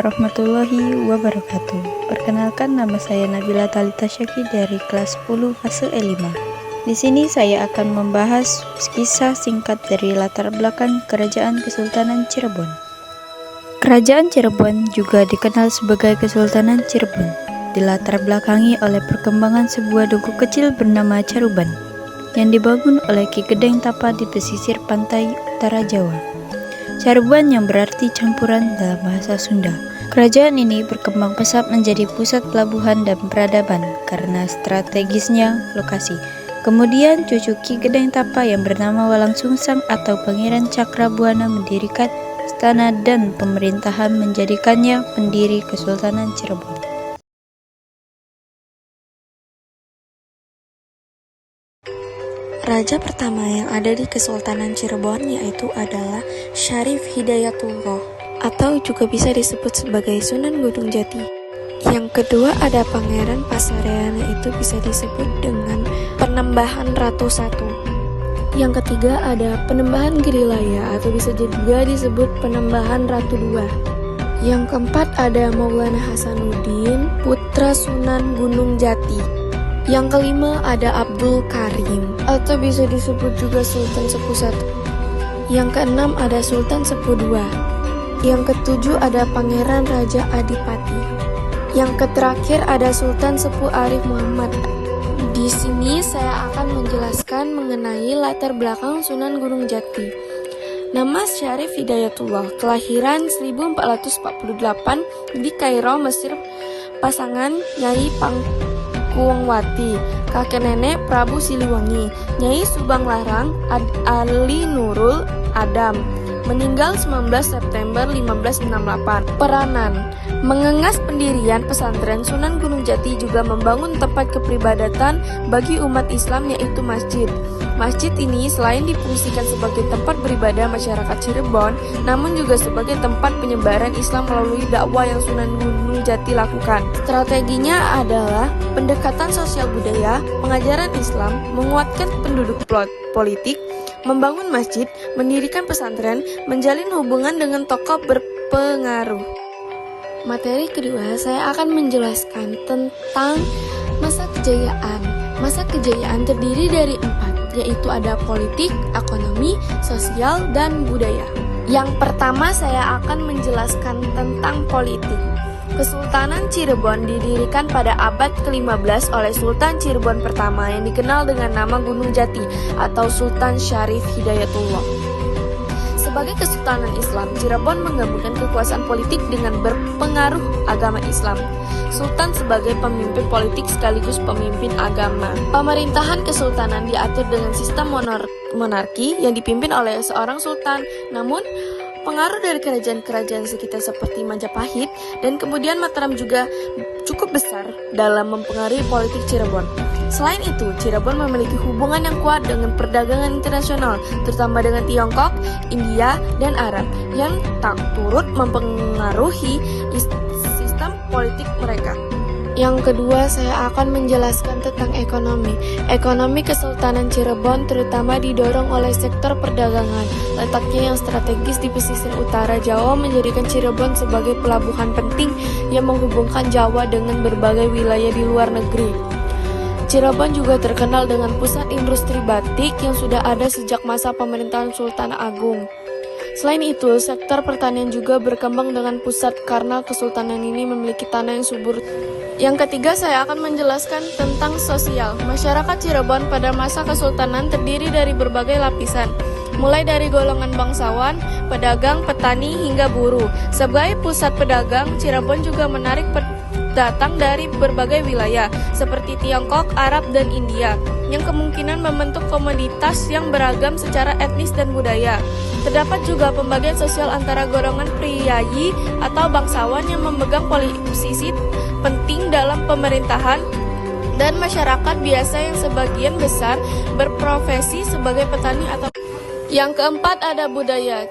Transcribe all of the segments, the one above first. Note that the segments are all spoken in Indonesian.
warahmatullahi wabarakatuh. Perkenalkan, nama saya Nabila Talita Syaki dari kelas 10 fase E5. Di sini saya akan membahas kisah singkat dari latar belakang Kerajaan Kesultanan Cirebon. Kerajaan Cirebon juga dikenal sebagai Kesultanan Cirebon, dilatar belakangi oleh perkembangan sebuah dukuh kecil bernama Caruban yang dibangun oleh Ki Gedeng Tapa di pesisir pantai utara Jawa. Caruban yang berarti campuran dalam bahasa Sunda. Kerajaan ini berkembang pesat menjadi pusat pelabuhan dan peradaban karena strategisnya lokasi. Kemudian cucu Ki Gedeng Tapa yang bernama Walang Sungsang atau Pangeran Cakrabuana mendirikan istana dan pemerintahan menjadikannya pendiri Kesultanan Cirebon. Raja pertama yang ada di Kesultanan Cirebon yaitu adalah Syarif Hidayatullah atau juga bisa disebut sebagai Sunan Gunung Jati. Yang kedua ada Pangeran Pasarean, yaitu bisa disebut dengan Penembahan Ratu I. Yang ketiga ada Penembahan Girilaya atau bisa juga disebut Penembahan Ratu II. Yang keempat ada Maulana Hasanuddin, putra Sunan Gunung Jati. Yang kelima ada Abdul Karim atau bisa disebut juga Sultan Sepuh I. Yang keenam ada Sultan Sepuh II. Yang ketujuh ada Pangeran Raja Adipati. Yang keterakhir ada Sultan Sepuh Arif Muhammad. Di sini saya akan menjelaskan mengenai latar belakang Sunan Gunung Jati. Nama Syarif Hidayatullah, kelahiran 1448 di Kairo, Mesir. Pasangan Nyai Pangkuwati, kakek nenek Prabu Siliwangi, Nyai Subang Larang Ali Nurul Adam, meninggal 19 September 1568. Peranan mengengas pendirian pesantren Sunan Gunung Jati juga membangun tempat kepribadatan bagi umat Islam yaitu masjid. Masjid ini selain difungsikan sebagai tempat beribadah masyarakat Cirebon, namun juga sebagai tempat penyebaran Islam melalui dakwah yang Sunan Gunung Jati lakukan. Strateginya adalah pendekatan sosial budaya, pengajaran Islam, menguatkan penduduk politik, membangun masjid, mendirikan pesantren, menjalin hubungan dengan tokoh berpengaruh. Materi kedua, saya akan menjelaskan tentang masa kejayaan. Masa kejayaan terdiri dari 4, yaitu ada politik, ekonomi, sosial, dan budaya. Yang pertama, saya akan menjelaskan tentang politik. Kesultanan Cirebon didirikan pada abad ke-15 oleh Sultan Cirebon pertama yang dikenal dengan nama Gunung Jati atau Sultan Syarif Hidayatullah. Sebagai Kesultanan Islam, Cirebon menggabungkan kekuasaan politik dengan berpengaruh agama Islam. Sultan sebagai pemimpin politik sekaligus pemimpin agama. Pemerintahan kesultanan diatur dengan sistem monarki yang dipimpin oleh seorang sultan. Namun, pengaruh dari kerajaan-kerajaan sekitar seperti Majapahit dan kemudian Mataram juga cukup besar dalam mempengaruhi politik Cirebon. Selain itu, Cirebon memiliki hubungan yang kuat dengan perdagangan internasional, terutama dengan Tiongkok, India, dan Arab, yang tak turut mempengaruhi sistem politik mereka. Yang kedua, saya akan menjelaskan tentang ekonomi. Ekonomi Kesultanan Cirebon terutama didorong oleh sektor perdagangan. Letaknya yang strategis di pesisir utara Jawa menjadikan Cirebon sebagai pelabuhan penting yang menghubungkan Jawa dengan berbagai wilayah di luar negeri. Cirebon juga terkenal dengan pusat industri batik yang sudah ada sejak masa pemerintahan Sultan Agung. Selain itu, sektor pertanian juga berkembang dengan pusat karena kesultanan ini memiliki tanah yang subur. Yang ketiga, saya akan menjelaskan tentang sosial. Masyarakat Cirebon pada masa kesultanan terdiri dari berbagai lapisan, mulai dari golongan bangsawan, pedagang, petani, hingga buruh. Sebagai pusat pedagang, Cirebon juga menarik datang dari berbagai wilayah seperti Tiongkok, Arab, dan India yang kemungkinan membentuk komoditas yang beragam secara etnis dan budaya. Terdapat juga pembagian sosial antara golongan priyayi atau bangsawan yang memegang posisi penting dalam pemerintahan dan masyarakat biasa yang sebagian besar berprofesi sebagai petani atau. Yang keempat ada budaya.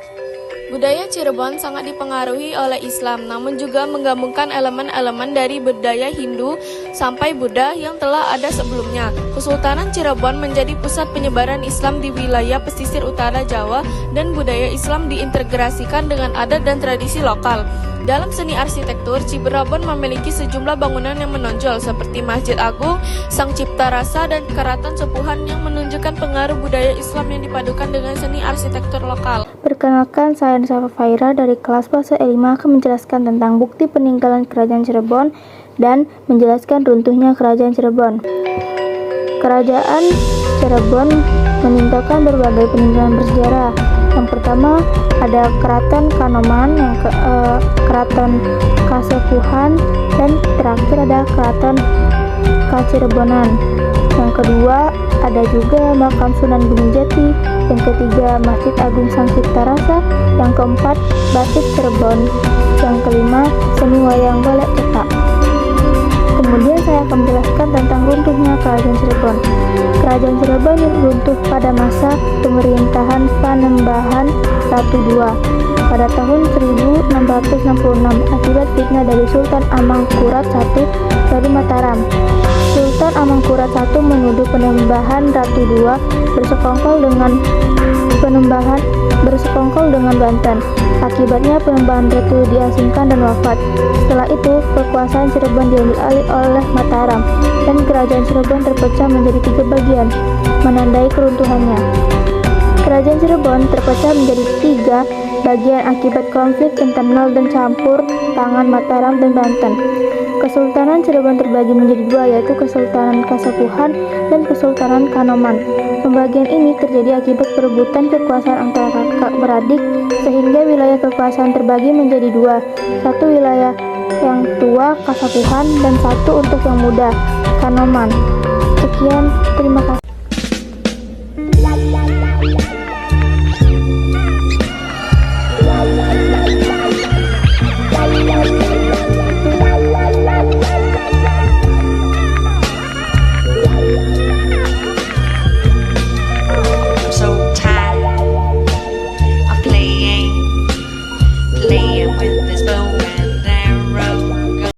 Budaya Cirebon sangat dipengaruhi oleh Islam, namun juga menggabungkan elemen-elemen dari budaya Hindu sampai Buddha yang telah ada sebelumnya. Kesultanan Cirebon menjadi pusat penyebaran Islam di wilayah pesisir utara Jawa, dan budaya Islam diintegrasikan dengan adat dan tradisi lokal. Dalam seni arsitektur, Cirebon memiliki sejumlah bangunan yang menonjol seperti Masjid Agung, Sang Cipta Rasa, dan Keraton Sepuhan yang menunjukkan pengaruh budaya Islam yang dipadukan dengan seni arsitektur lokal. Perkenalkan, saya Nisa Faira dari kelas bahasa E5 akan menjelaskan tentang bukti peninggalan Kerajaan Cirebon dan menjelaskan runtuhnya Kerajaan Cirebon. Kerajaan Cirebon meninggalkan berbagai peninggalan bersejarah. Yang pertama ada Keraton Kanoman, Keraton Kasepuhan, dan terakhir ada Keraton Kacirebonan. Yang kedua ada juga makam Sunan Gunung Jati. Yang ketiga Masjid Agung Sang Cipta Rasa. Yang keempat Batik Cirebon. Yang kelima seni wayang golek cetak. Kemudian saya akan menjelaskan tentang runtuhnya Kerajaan Cirebon. Kerajaan Cirebon runtuh pada masa pemerintahan Panembahan Ratu II pada tahun 1666 akibat fitnah dari Sultan Amangkurat I dari Mataram. Sultan Amangkurat I menuduh Panembahan Ratu II bersekongkol dengan Banten. Akibatnya Panembahan Ratu diasingkan dan wafat. Setelah itu, kekuasaan Cirebon diambil alih oleh Mataram dan Kerajaan Cirebon terpecah menjadi 3 bagian, menandai keruntuhannya. Kerajaan Cirebon terpecah menjadi 3 bagian akibat konflik internal dan campur tangan Mataram dan Banten. Kesultanan Cirebon terbagi menjadi 2, yaitu Kesultanan Kasepuhan dan Kesultanan Kanoman. Pembagian ini terjadi akibat perebutan kekuasaan antara kakak beradik, sehingga wilayah kekuasaan terbagi menjadi 2, satu wilayah yang tua Kasepuhan dan satu untuk yang muda Kanoman. Sekian, terima kasih.